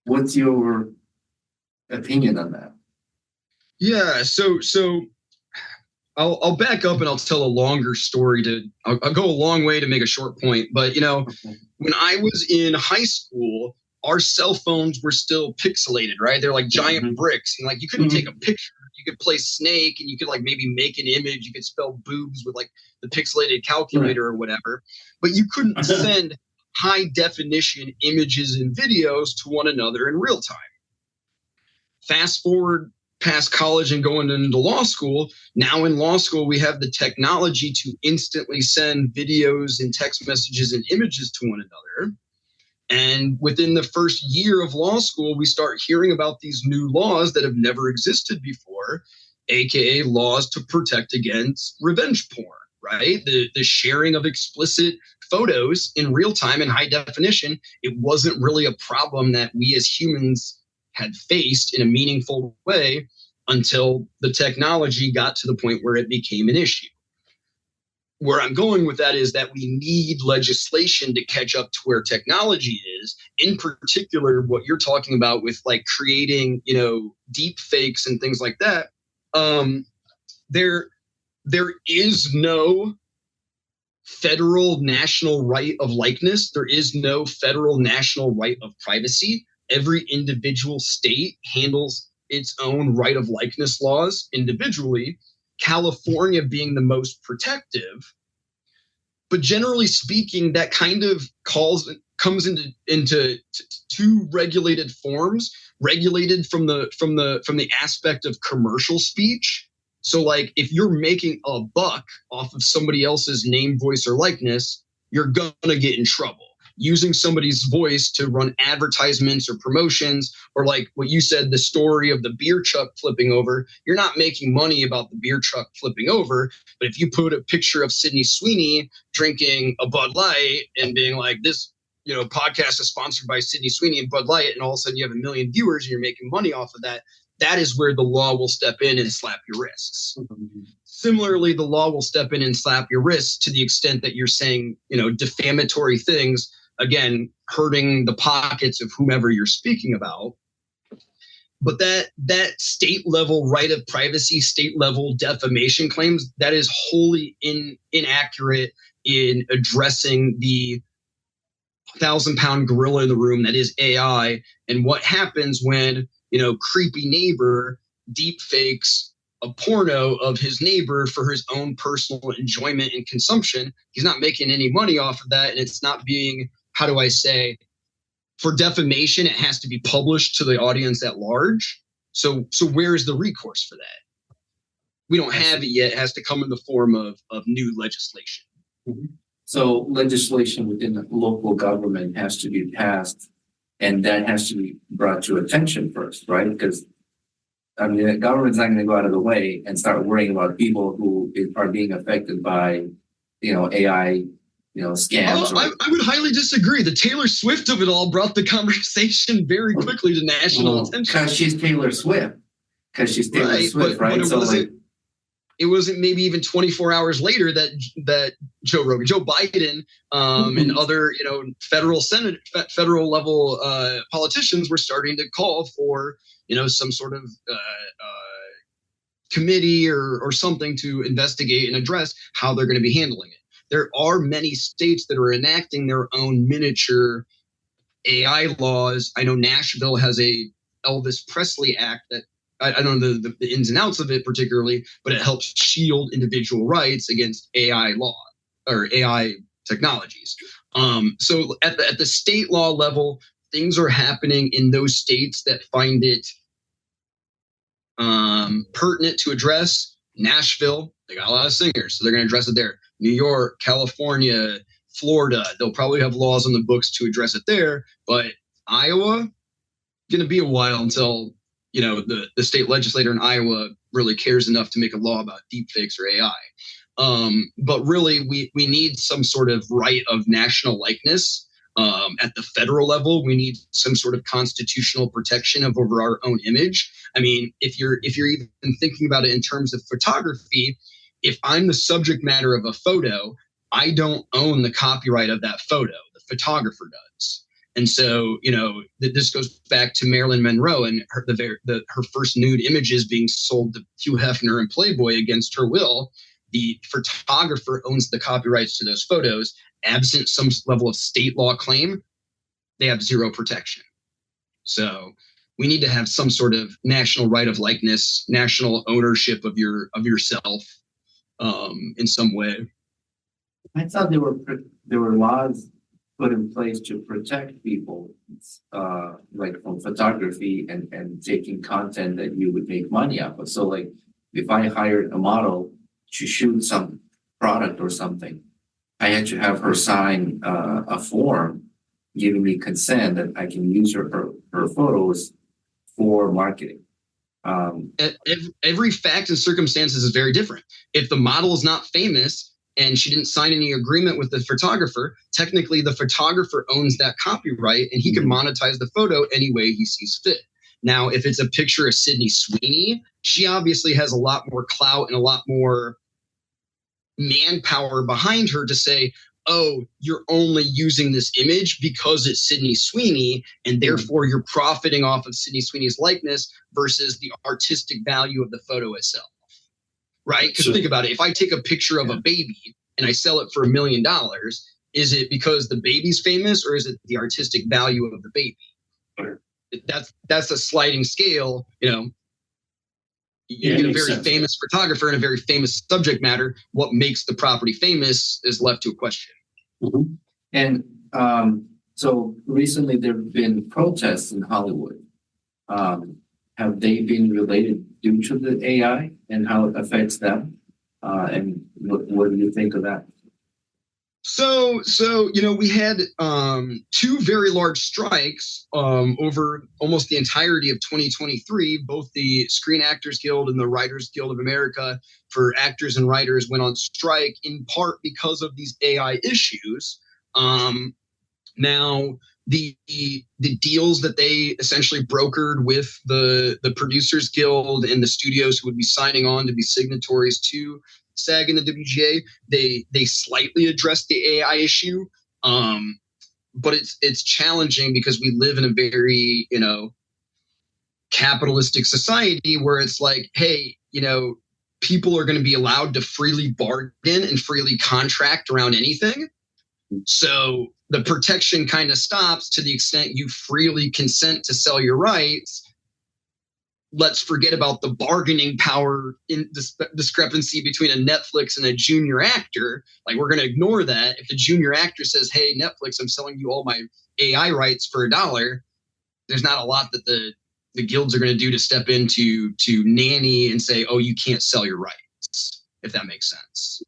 what's your opinion on that? Yeah, so I'll back up and I'll tell a longer story I'll go a long way to make a short point. But when I was in high school, our cell phones were still pixelated, right? They're like giant bricks, and like you couldn't take a picture. You could play Snake, and you could like maybe make an image. You could spell boobs with like the pixelated calculator or whatever, but you couldn't send high definition images and videos to one another in real time. Fast forward past college and going into law school, now in law school, we have the technology to instantly send videos and text messages and images to one another. And within the first year of law school, we start hearing about these new laws that have never existed before, aka laws to protect against revenge porn, right? The sharing of explicit photos in real time in high definition. It wasn't really a problem that we as humans had faced in a meaningful way until the technology got to the point where it became an issue. Where I'm going with that is that we need legislation to catch up to where technology is. In particular, what you're talking about with like creating, deep fakes and things like that. There is no federal national right of likeness. There is no federal national right of privacy. Every individual state handles its own right of likeness laws individually. California being the most protective, but generally speaking, that kind of comes into two regulated forms. Regulated from the aspect of commercial speech. So, like, if you're making a buck off of somebody else's name, voice, or likeness, you're gonna get in trouble. Using somebody's voice to run advertisements or promotions, or like what you said, the story of the beer truck flipping over, you're not making money about the beer truck flipping over. But if you put a picture of Sydney Sweeney drinking a Bud Light and being like, this, podcast is sponsored by Sydney Sweeney and Bud Light, and all of a sudden you have 1 million viewers and you're making money off of that, that is where the law will step in and slap your wrists. Similarly, the law will step in and slap your wrists to the extent that you're saying, defamatory things, again, hurting the pockets of whomever you're speaking about. But that state level right of privacy, state level defamation claims, that is wholly inaccurate in addressing the 1,000-pound gorilla in the room that is AI, and what happens when, creepy neighbor deep fakes a porno of his neighbor for his own personal enjoyment and consumption. He's not making any money off of that, and it's not being, how do I say, for defamation, it has to be published to the audience at large. So where is the recourse for that? We don't have it yet. It has to come in the form of new legislation. Mm-hmm. So legislation within the local government has to be passed, and that has to be brought to attention first, right? Because the government's not going to go out of the way and start worrying about people who are being affected by, AI, scams. I would highly disagree. The Taylor Swift of it all brought the conversation very quickly to national attention. Because she's Taylor Swift. Right? But it wasn't maybe even 24 hours later that Joe Biden, and other, federal level politicians were starting to call for, some sort of committee or something to investigate and address how they're going to be handling it. There are many states that are enacting their own miniature AI laws. I know Nashville has a Elvis Presley Act that I don't know the ins and outs of it particularly, but it helps shield individual rights against AI law or AI technologies. So at the state law level, things are happening in those states that find it pertinent to address. Nashville, they got a lot of singers, so they're going to address it there. New York, California, Florida, they'll probably have laws on the books to address it there. But Iowa, going to be a while until the state legislator in Iowa really cares enough to make a law about deepfakes or AI. But really, we need some sort of right of national likeness. At the federal level, we need some sort of constitutional protection over our own image. I mean, if you're even thinking about it in terms of photography, if I'm the subject matter of a photo, I don't own the copyright of that photo. The photographer does. And so, this goes back to Marilyn Monroe and her first nude images being sold to Hugh Hefner and Playboy against her will. The photographer owns the copyrights to those photos. Absent some level of state law claim, they have zero protection. So we need to have some sort of national right of likeness, national ownership of yourself, in some way. I thought there were laws put in place to protect people, like from photography and taking content that you would make money off of. So like if I hired a model to shoot some product or something, I had to have her sign a form giving me consent that I can use her photos for marketing. Every fact and circumstances is very different. If the model is not famous and she didn't sign any agreement with the photographer, technically the photographer owns that copyright and he can monetize the photo any way he sees fit. Now, if it's a picture of Sydney Sweeney, she obviously has a lot more clout and a lot more manpower behind her to say, oh, you're only using this image because it's Sydney Sweeney, and therefore you're profiting off of Sydney Sweeney's likeness versus the artistic value of the photo itself. Right? Because think about it. If I take a picture of a baby and I sell it for $1 million, is it because the baby's famous or is it the artistic value of the baby? That's a sliding scale, you know. You get a very famous photographer and a very famous subject matter. What makes the property famous is left to a question. Mm-hmm. And so recently there have been protests in Hollywood. Have they been related due to the AI and how it affects them? And what do you think of that? So you know, we had two very large strikes over almost the entirety of 2023. Both the Screen Actors Guild and the Writers Guild of America for actors and writers went on strike in part because of these AI issues. Now, the deals that they essentially brokered with the Producers Guild and the studios who would be signing on to be signatories to SAG and the WGA, they slightly addressed the AI issue, but it's challenging because we live in a very, you know, capitalistic society where it's like, hey, you know, people are going to be allowed to freely bargain and freely contract around anything. So the protection kind of stops to the extent you freely consent to sell your rights. Let's forget about the bargaining power in discrepancy between a Netflix and a junior actor. Like, we're going to ignore that. If the junior actor says, hey, Netflix, I'm selling you all my AI rights for $1, there's not a lot that the guilds are going to do to step into nanny and say, oh, you can't sell your rights, if that makes sense.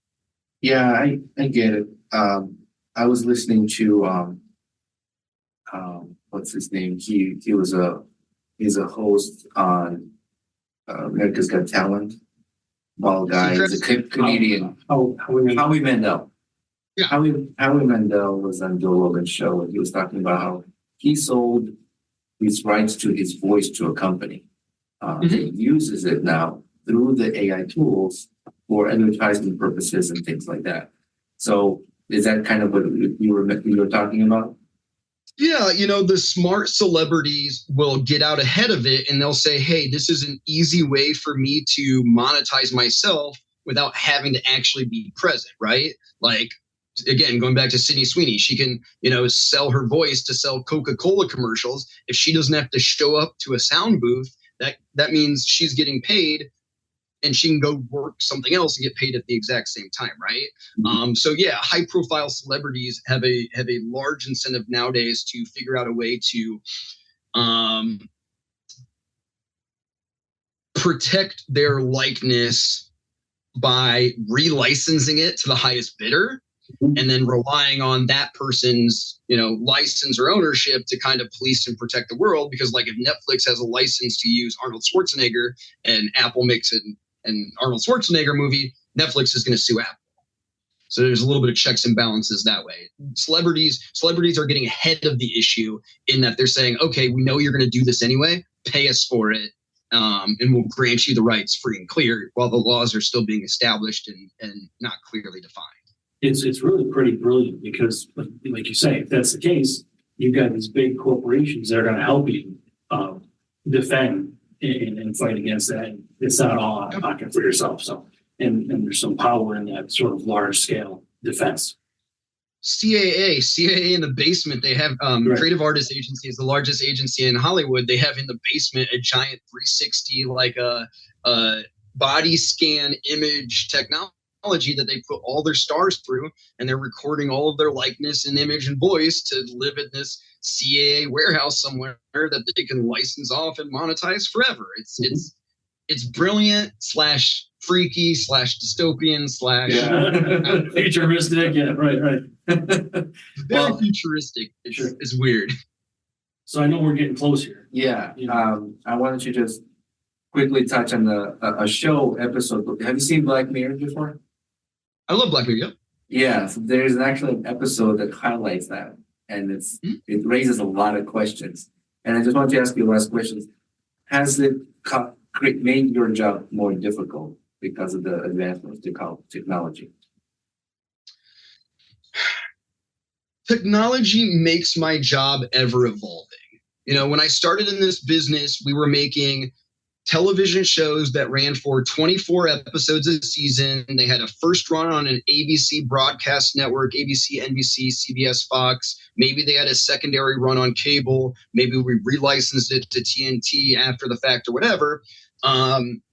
Yeah, I get it. I was listening to what's his name? He's a host on America's Got Talent. Bald guy. He's a comedian. Howie Mandel. Yeah. Howie Mandel was on Joe Rogan's show, and he was talking about how he sold his rights to his voice to a company. He uses it now through the AI tools for advertising purposes and things like that. So is that kind of what you were talking about? Yeah, you know, the smart celebrities will get out ahead of it and they'll say, hey, this is an easy way for me to monetize myself without having to actually be present, right? Like, again, going back to Sydney Sweeney, she can, you know, sell her voice to sell Coca-Cola commercials. If she doesn't have to show up to a sound booth, that means she's getting paid and she can go work something else and get paid at the exact same time, right? Mm-hmm. So yeah, high-profile celebrities have a large incentive nowadays to figure out a way to protect their likeness by relicensing it to the highest bidder, and then relying on that person's, you know, license or ownership to kind of police and protect the world. Because, like, if Netflix has a license to use Arnold Schwarzenegger and Apple makes it an Arnold Schwarzenegger movie, Netflix is going to sue Apple. So there's a little bit of checks and balances that way. Celebrities are getting ahead of the issue in that they're saying, okay, we know you're going to do this anyway, pay us for it, and we'll grant you the rights free and clear while the laws are still being established and not clearly defined. It's really pretty brilliant because, like you say, if that's the case, you've got these big corporations that are going to help you defend and fight against that. It's not all out of pocket for yourself. So, and there's some power in that sort of large scale defense. CAA in the basement, they have Creative Artists Agency is the largest agency in Hollywood. They have in the basement a giant 360, like a body scan image technology that they put all their stars through, and they're recording all of their likeness and image and voice to live in this CAA warehouse somewhere that they can license off and monetize forever. It's brilliant / freaky / dystopian / futuristic. Yeah, right. Very futuristic. It's weird. So I know we're getting close here. Yeah. I wanted to just quickly touch on a show episode. Have you seen Black Mirror before? I love Black Mirror. Yeah. So there's actually an episode that highlights that, and it raises a lot of questions. And I just want to ask you last questions. Has it made your job more difficult because of the advancements of technology? Technology makes my job ever evolving. When I started in this business, we were making television shows that ran for 24 episodes a season. They had a first run on an ABC broadcast network, ABC, NBC, CBS, Fox. Maybe they had a secondary run on cable. Maybe we relicensed it to TNT after the fact or whatever.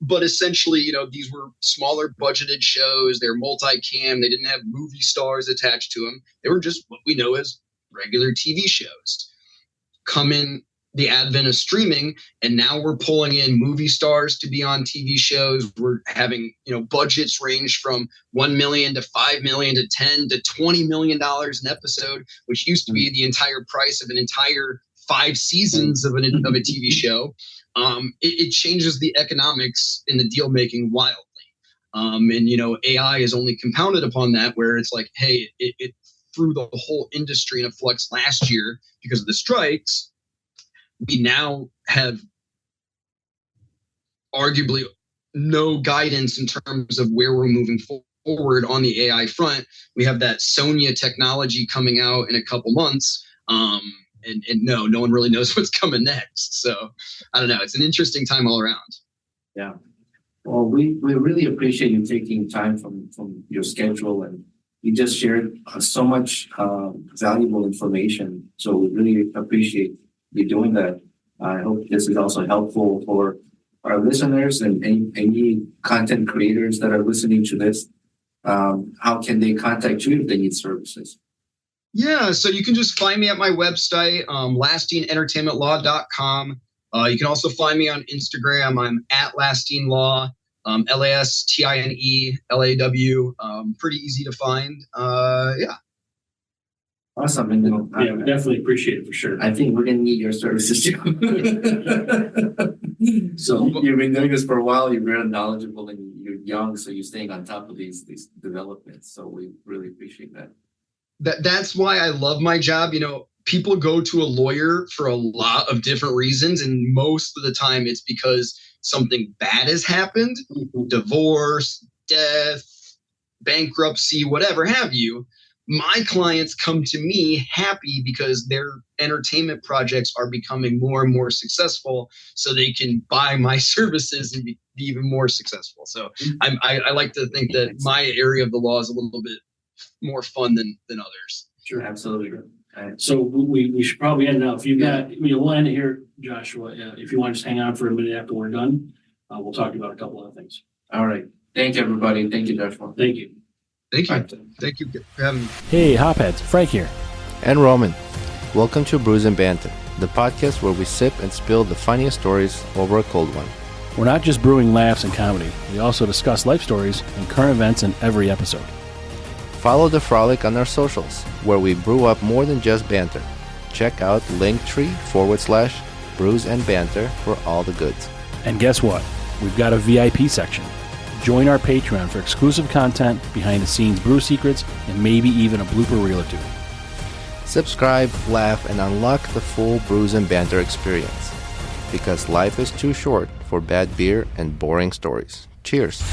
But essentially, these were smaller budgeted shows. They're multicam. They didn't have movie stars attached to them. They were just what we know as regular TV shows. Come in the advent of streaming, and now we're pulling in movie stars to be on TV shows. We're having, budgets range from $1 million to $5 million to $10 to $20 million an episode, which used to be the entire price of an entire 5 seasons of a TV show. It changes the economics in the deal making wildly. And AI is only compounded upon that, where it's like, hey, it threw the whole industry in a flux last year because of the strikes. We now have arguably no guidance in terms of where we're moving forward on the AI front. We have that Sonia technology coming out in a couple months. And no one really knows what's coming next. So I don't know. It's an interesting time all around. Yeah. Well, we really appreciate you taking time from your schedule, and you just shared so much valuable information. So we really appreciate you doing that. I hope this is also helpful for our listeners and any content creators that are listening to this. How can they contact you if they need services? Yeah, so you can just find me at my website, LastineEntertainmentLaw.com. You can also find me on Instagram. I'm at Lastine Law, LASTINELAW. Pretty easy to find. Yeah. Awesome. And we definitely appreciate it for sure. I think we're going to need your services too. So you've been doing this for a while. You're very knowledgeable and you're young, so you're staying on top of these developments. So we really appreciate that. That's why I love my job. People go to a lawyer for a lot of different reasons, and most of the time it's because something bad has happened, divorce, death, bankruptcy, whatever have you. My clients come to me happy because their entertainment projects are becoming more and more successful, so they can buy my services and be even more successful. So I like to think that my area of the law is a little bit more fun than others. Sure, absolutely. So we should probably end now. If you got, we'll end it here, Joshua. If you want to just hang on for a minute after we're done, we'll talk about a couple other things. All right. Thank you, everybody. Thank you, Joshua. Thank you. Thank you. Thank you for having me. Hey, Hopheads, Frank here. And Roman. Welcome to Brews Banter, the podcast where we sip and spill the funniest stories over a cold one. We're not just brewing laughs and comedy. We also discuss life stories and current events in every episode. Follow the frolic on our socials, where we brew up more than just banter. Check out linktree/Brews and Banter for all the goods. And guess what? We've got a VIP section. Join our Patreon for exclusive content, behind-the-scenes brew secrets, and maybe even a blooper reel or two. Subscribe, laugh, and unlock the full Brews and Banter experience. Because life is too short for bad beer and boring stories. Cheers.